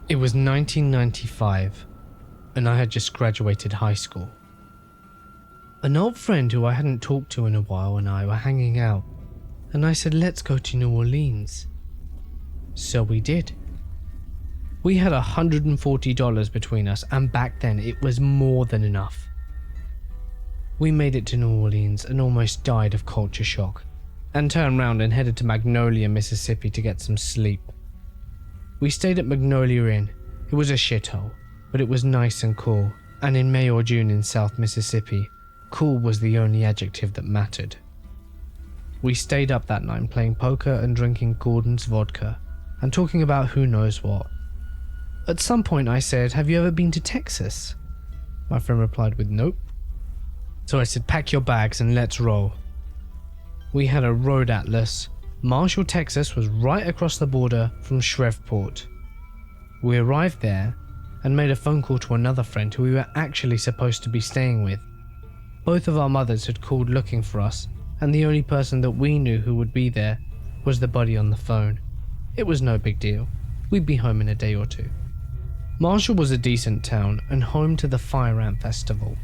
It was 1995, and I had just graduated high school. An old friend who I hadn't talked to in a while and I were hanging out, and I said, let's go to New Orleans. So we did. We had $140 between us, and back then it was more than enough. We made it to New Orleans and almost died of culture shock, and turned round and headed to Magnolia, Mississippi to get some sleep. We stayed at Magnolia Inn. It was a shithole, but it was nice and cool, and in May or June in South Mississippi, cool was the only adjective that mattered. We stayed up that night playing poker and drinking Gordon's vodka, and talking about who knows what. At some point I said, have you ever been to Texas? My friend replied with nope. So I said, pack your bags and let's roll. We had a road atlas. Marshall, Texas was right across the border from Shreveport. We arrived there and made a phone call to another friend who we were actually supposed to be staying with. Both of our mothers had called looking for us, and the only person that we knew who would be there was the buddy on the phone. It was no big deal. We'd be home in a day or two. Marshall was a decent town and home to the Fire Ant Festival.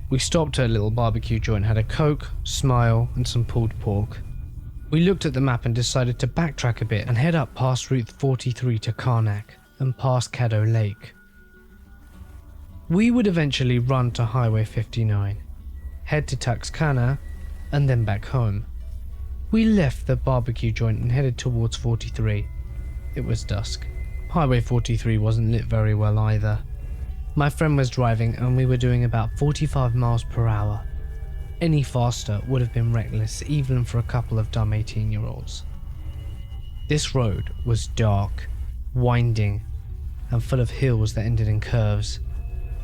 We stopped at a little barbecue joint, had a Coke, Smile, and some pulled pork. We looked at the map and decided to backtrack a bit and head up past Route 43 to Karnak and past Caddo Lake. We would eventually run to Highway 59, head to Tuxcana, and then back home. We left the barbecue joint and headed towards 43. It was dusk. Highway 43 wasn't lit very well either. My friend was driving and we were doing about 45 miles per hour. Any faster would have been reckless, even for a couple of dumb 18-year-olds. This road was dark, winding, and full of hills that ended in curves.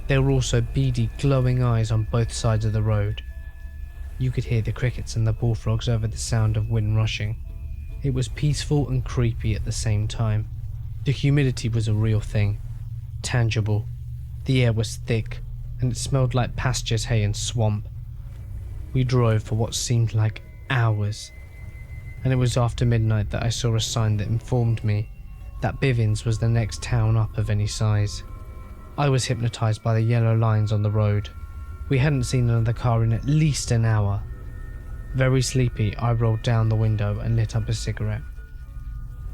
There were also beady, glowing eyes on both sides of the road. You could hear the crickets and the bullfrogs over the sound of wind rushing. It was peaceful and creepy at the same time. The humidity was a real thing, tangible. The air was thick, and it smelled like pastures, hay and swamp. We drove for what seemed like hours, and it was after midnight that I saw a sign that informed me that Bivins was the next town up of any size. I was hypnotized by the yellow lines on the road. We hadn't seen another car in at least an hour. Very sleepy, I rolled down the window and lit up a cigarette.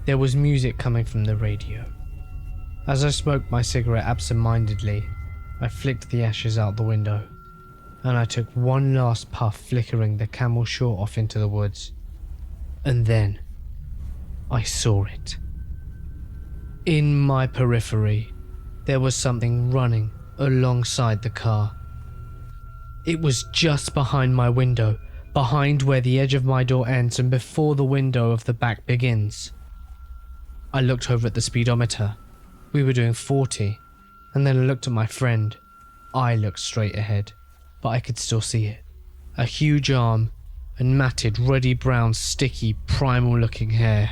There was music coming from the radio. As I smoked my cigarette absent-mindedly, I flicked the ashes out the window, and I took one last puff, flickering the Camel short off into the woods. And then I saw it. In my periphery, there was something running alongside the car. It was just behind my window, behind where the edge of my door ends and before the window of the back begins. I looked over at the speedometer. We were doing 40, and then I looked at my friend. I looked straight ahead, but I could still see it. A huge arm and matted, reddy brown, sticky, primal looking hair.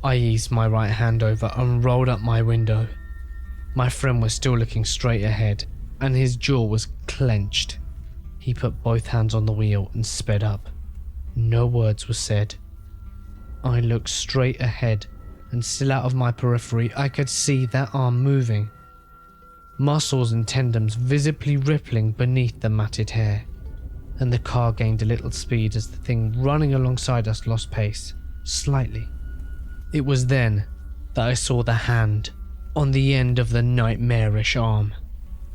I eased my right hand over and rolled up my window. My friend was still looking straight ahead, and his jaw was clenched. He put both hands on the wheel and sped up. No words were said. I looked straight ahead, and still out of my periphery I could see that arm moving. Muscles and tendons visibly rippling beneath the matted hair, and the car gained a little speed as the thing running alongside us lost pace, slightly. It was then that I saw the hand on the end of the nightmarish arm.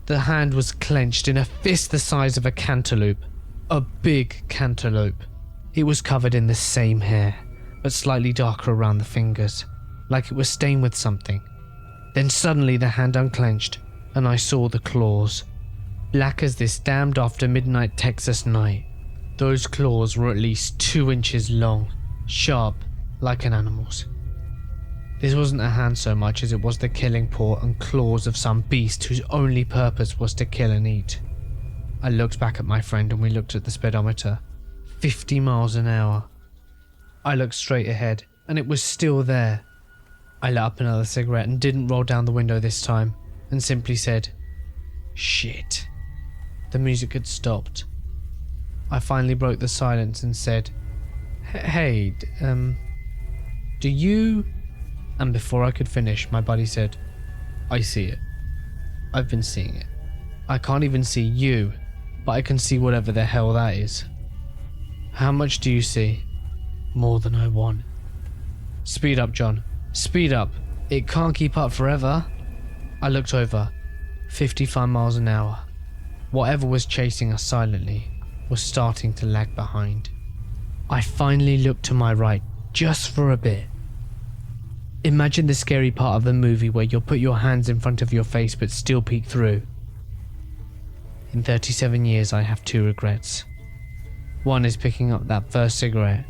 The hand was clenched in a fist the size of a cantaloupe, a big cantaloupe. It was covered in the same hair, but slightly darker around the fingers, like it was stained with something. Then suddenly the hand unclenched, and I saw the claws. Black as this damned after midnight Texas night. Those claws were at least 2 inches long, sharp like an animal's. This wasn't a hand so much as it was the killing paw and claws of some beast whose only purpose was to kill and eat. I looked back at my friend and we looked at the speedometer. 50 miles an hour. I looked straight ahead and it was still there. I lit up another cigarette and didn't roll down the window this time, and simply said, "Shit." The music had stopped. I finally broke the silence and said, "Hey, do you And before I could finish, my buddy said, "I see it. I've been seeing it. I can't even see you, but I can see whatever the hell that is." "How much do you see?" "More than I want." "Speed up, John. Speed up. It can't keep up forever." I looked over. 55 miles an hour. Whatever was chasing us silently was starting to lag behind. I finally looked to my right, just for a bit. Imagine the scary part of a movie where you'll put your hands in front of your face but still peek through. In 37 years, I have two regrets. One is picking up that first cigarette,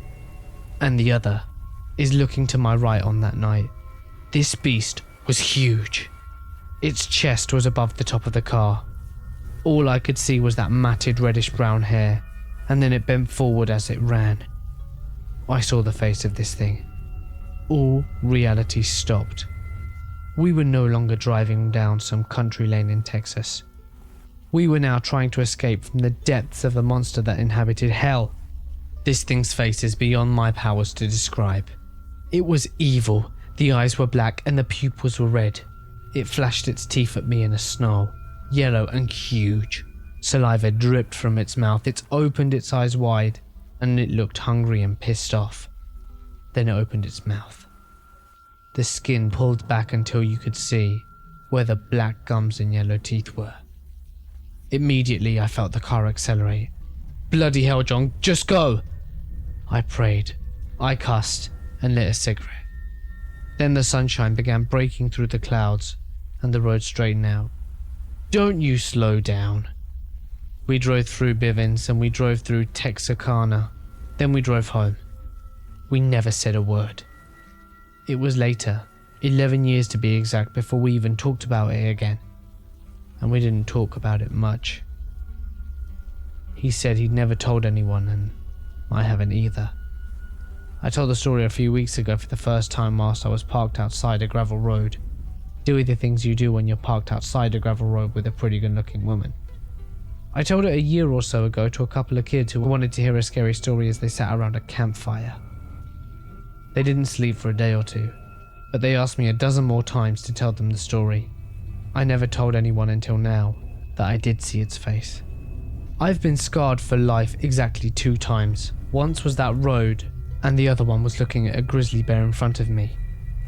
and the other is looking to my right on that night. This beast was huge. Its chest was above the top of the car. All I could see was that matted reddish-brown hair, and then it bent forward as it ran. I saw the face of this thing. All reality stopped. We were no longer driving down some country lane in Texas. We were now trying to escape from the depths of a monster that inhabited hell. This thing's face is beyond my powers to describe. It was evil. The eyes were black and the pupils were red. It flashed its teeth at me in a snarl, yellow and huge. Saliva dripped from its mouth. It opened its eyes wide, and it looked hungry and pissed off. Then it opened its mouth. The skin pulled back until you could see where the black gums and yellow teeth were. Immediately, I felt the car accelerate. "Bloody hell, John, just go!" I prayed. I cussed and lit a cigarette. Then the sunshine began breaking through the clouds and the road straightened out. "Don't you slow down." We drove through Bivens and we drove through Texarkana. Then we drove home. We never said a word. It was later, 11 years to be exact, before we even talked about it again. And we didn't talk about it much. He said he'd never told anyone, and I haven't either. I told the story a few weeks ago for the first time whilst I was parked outside a gravel road, doing the things you do when you're parked outside a gravel road with a pretty good looking woman. I told it a year or so ago to a couple of kids who wanted to hear a scary story as they sat around a campfire. They didn't sleep for a day or two, but they asked me a dozen more times to tell them the story. I never told anyone until now that I did see its face. I've been scarred for life exactly 2 times. Once was that road, and the other one was looking at a grizzly bear in front of me,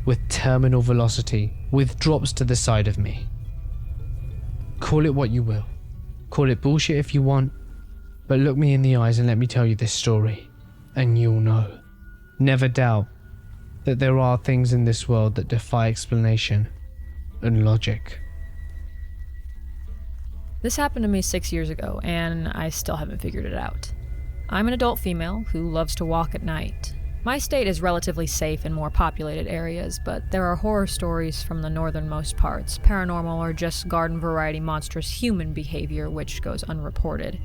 with terminal velocity, with drops to the side of me. Call it what you will. Call it bullshit if you want, but look me in the eyes and let me tell you this story, and you'll know. Never doubt that there are things in this world that defy explanation and logic. This happened to me 6 years ago, and I still haven't figured it out. I'm an adult female who loves to walk at night. My state is relatively safe in more populated areas, but there are horror stories from the northernmost parts, paranormal or just garden variety monstrous human behavior which goes unreported.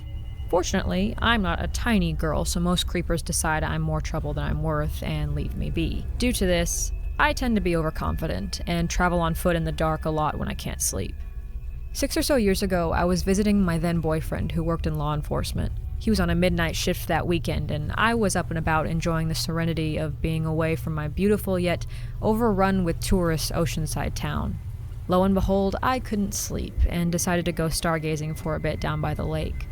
Fortunately, I'm not a tiny girl, so most creepers decide I'm more trouble than I'm worth and leave me be. Due to this, I tend to be overconfident and travel on foot in the dark a lot when I can't sleep. 6 or so years ago, I was visiting my then boyfriend who worked in law enforcement. He was on a midnight shift that weekend, and I was up and about enjoying the serenity of being away from my beautiful yet overrun with tourists oceanside town. Lo and behold, I couldn't sleep and decided to go stargazing for a bit down by the lake.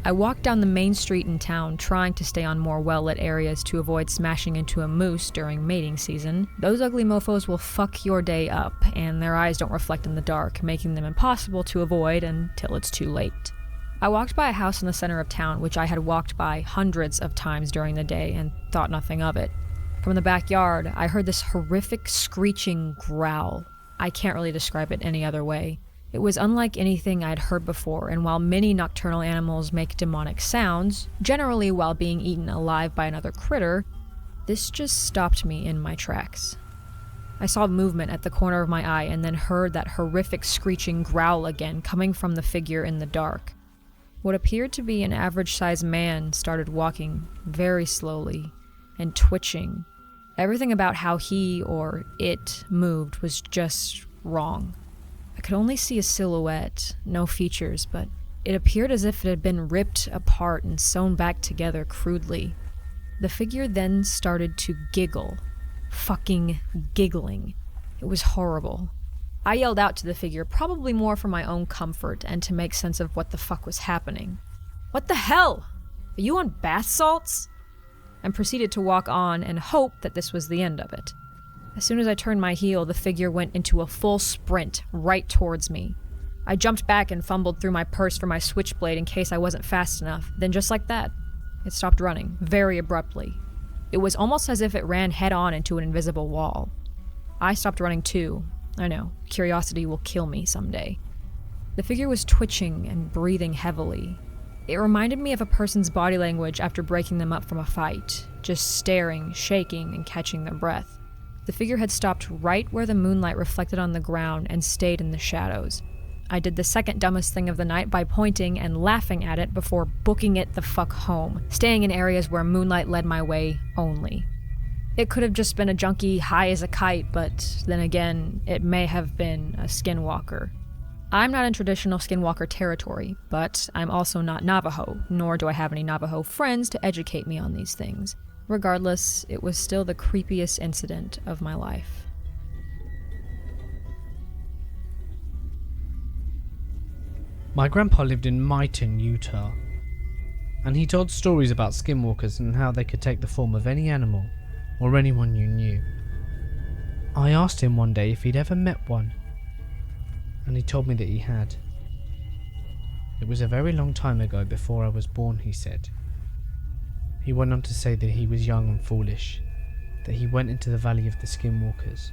I walked down the main street in town, trying to stay on more well-lit areas to avoid smashing into a moose during mating season. Those ugly mofos will fuck your day up, and their eyes don't reflect in the dark, making them impossible to avoid until it's too late. I walked by a house in the center of town, which I had walked by hundreds of times during the day and thought nothing of it. From the backyard, I heard this horrific screeching growl. I can't really describe it any other way. It was unlike anything I'd heard before, and while many nocturnal animals make demonic sounds, generally while being eaten alive by another critter, this just stopped me in my tracks. I saw movement at the corner of my eye and then heard that horrific screeching growl again coming from the figure in the dark. What appeared to be an average-sized man started walking very slowly and twitching. Everything about how he or it moved was just wrong. I could only see a silhouette, no features, but it appeared as if it had been ripped apart and sewn back together crudely. The figure then started to giggle. Fucking giggling. It was horrible. I yelled out to the figure, probably more for my own comfort and to make sense of what the fuck was happening. "What the hell? Are you on bath salts?" And proceeded to walk on and hope that this was the end of it. As soon as I turned my heel, the figure went into a full sprint right towards me. I jumped back and fumbled through my purse for my switchblade in case I wasn't fast enough. Then just like that, it stopped running, very abruptly. It was almost as if it ran head-on into an invisible wall. I stopped running too. I know, curiosity will kill me someday. The figure was twitching and breathing heavily. It reminded me of a person's body language after breaking them up from a fight, just staring, shaking, and catching their breath. The figure had stopped right where the moonlight reflected on the ground and stayed in the shadows. I did the second dumbest thing of the night by pointing and laughing at it before booking it the fuck home, staying in areas where moonlight led my way only. It could have just been a junkie high as a kite, but then again, it may have been a skinwalker. I'm not in traditional skinwalker territory, but I'm also not Navajo, nor do I have any Navajo friends to educate me on these things. Regardless, it was still the creepiest incident of my life. My grandpa lived in Myton, Utah, and he told stories about skinwalkers and how they could take the form of any animal or anyone you knew. I asked him one day if he'd ever met one, and he told me that he had. It was a very long time ago, before I was born, he said. He went on to say that he was young and foolish, that he went into the valley of the skinwalkers,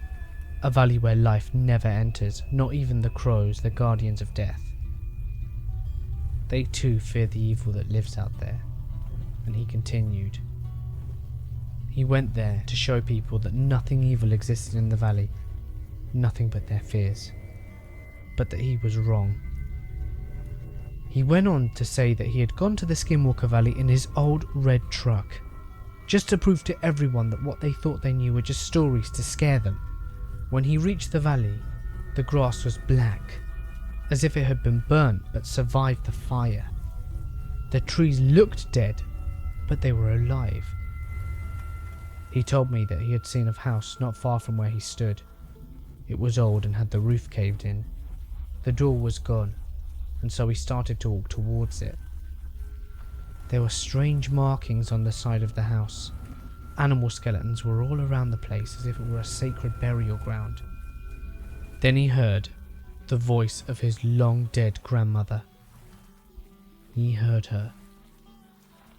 a valley where life never enters, not even the crows, the guardians of death. They too fear the evil that lives out there, and he continued. He went there to show people that nothing evil existed in the valley, nothing but their fears, but that he was wrong. He went on to say that he had gone to the Skinwalker Valley in his old red truck, just to prove to everyone that what they thought they knew were just stories to scare them. When he reached the valley, the grass was black, as if it had been burnt but survived the fire. The trees looked dead, but they were alive. He told me that he had seen a house not far from where he stood. It was old and had the roof caved in. The door was gone, and so he started to walk towards it. There were strange markings on the side of the house. Animal skeletons were all around the place as if it were a sacred burial ground. Then he heard the voice of his long-dead grandmother. He heard her.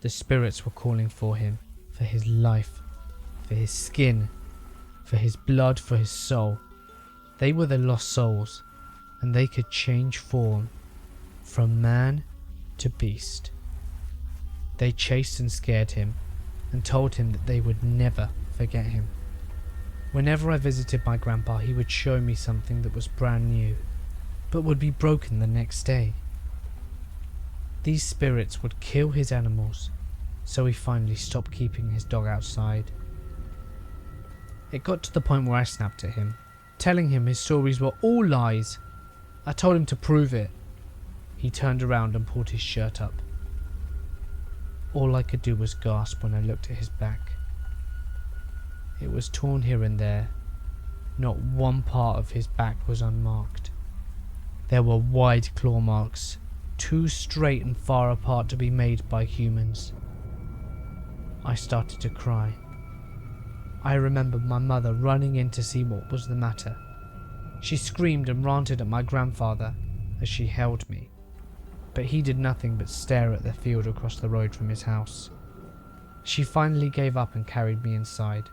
The spirits were calling for him, for his life, for his skin, for his blood, for his soul. They were the lost souls, and they could change form from man to beast. They chased and scared him, and told him that they would never forget him. Whenever I visited my grandpa, he would show me something that was brand new, but would be broken the next day. These spirits would kill his animals, so he finally stopped keeping his dog outside. It got to the point where I snapped at him, telling him his stories were all lies. I told him to prove it. He turned around and pulled his shirt up. All I could do was gasp when I looked at his back. It was torn here and there. Not one part of his back was unmarked. There were wide claw marks, too straight and far apart to be made by humans. I started to cry. I remembered my mother running in to see what was the matter. She screamed and ranted at my grandfather as she held me, but he did nothing but stare at the field across the road from his house. She finally gave up and carried me inside,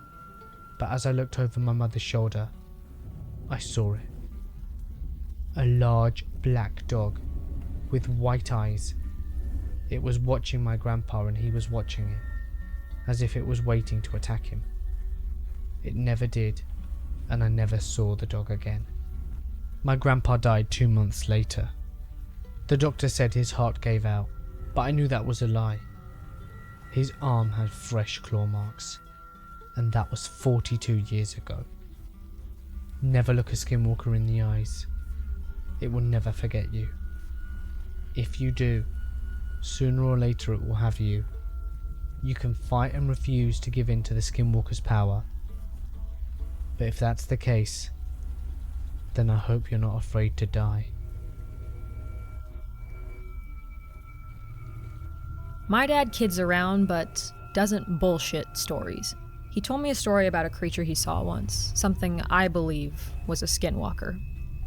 but as I looked over my mother's shoulder, I saw it. A large black dog with white eyes. It was watching my grandpa and he was watching it, as if it was waiting to attack him. It never did, and I never saw the dog again. My grandpa died 2 months later. The doctor said his heart gave out, but I knew that was a lie. His arm had fresh claw marks, and that was 42 years ago. Never look a skinwalker in the eyes. It will never forget you. If you do, sooner or later it will have you. You can fight and refuse to give in to the skinwalker's power. But if that's the case, then I hope you're not afraid to die. My dad kids around, but doesn't bullshit stories. He told me a story about a creature he saw once, something I believe was a skinwalker.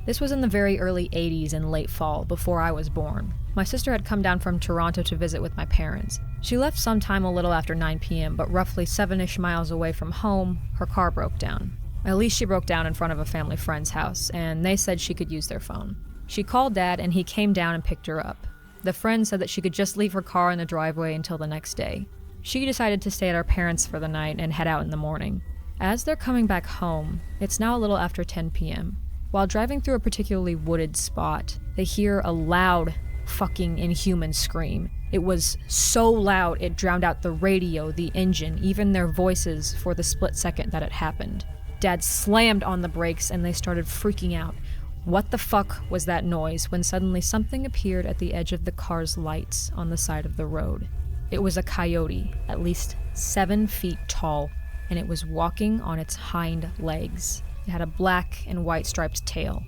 This was in the very early 80s in late fall, before I was born. My sister had come down from Toronto to visit with my parents. She left sometime a little after 9 p.m., but roughly 7-ish miles away from home, her car broke down. At least she broke down in front of a family friend's house, and they said she could use their phone. She called Dad, and he came down and picked her up. The friend said that she could just leave her car in the driveway until the next day. She decided to stay at our parents' for the night and head out in the morning. As they're coming back home, it's now a little after 10 p.m. While driving through a particularly wooded spot, they hear a loud, fucking inhuman scream. It was so loud it drowned out the radio, the engine, even their voices for the split second that it happened. Dad slammed on the brakes and they started freaking out. What the fuck was that noise when suddenly something appeared at the edge of the car's lights on the side of the road? It was a coyote, at least 7 feet tall, and it was walking on its hind legs. It had a black and white striped tail.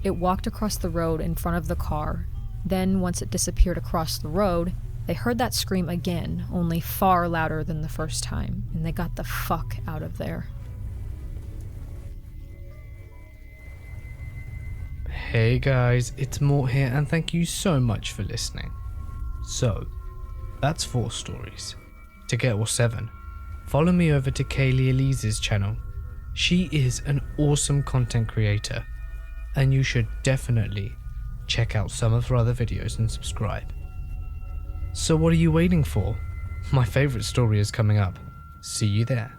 It walked across the road in front of the car. Then, once it disappeared across the road, they heard that scream again, only far louder than the first time, and they got the fuck out of there. Hey guys, it's Mort here, and thank you so much for listening. So, that's 4 stories. To get all 7, follow me over to Kaylee Elise's channel. She is an awesome content creator, and you should definitely check out some of her other videos and subscribe. So what are you waiting for? My favorite story is coming up. See you there.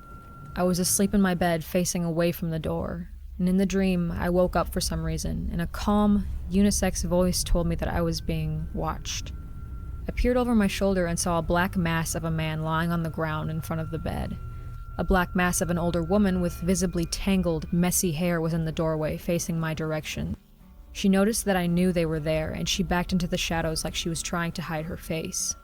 I was asleep in my bed facing away from the door, and in the dream I woke up for some reason, and a calm, unisex voice told me that I was being watched. I peered over my shoulder and saw a black mass of a man lying on the ground in front of the bed. A black mass of an older woman with visibly tangled, messy hair was in the doorway, facing my direction. She noticed that I knew they were there, and she backed into the shadows like she was trying to hide her face.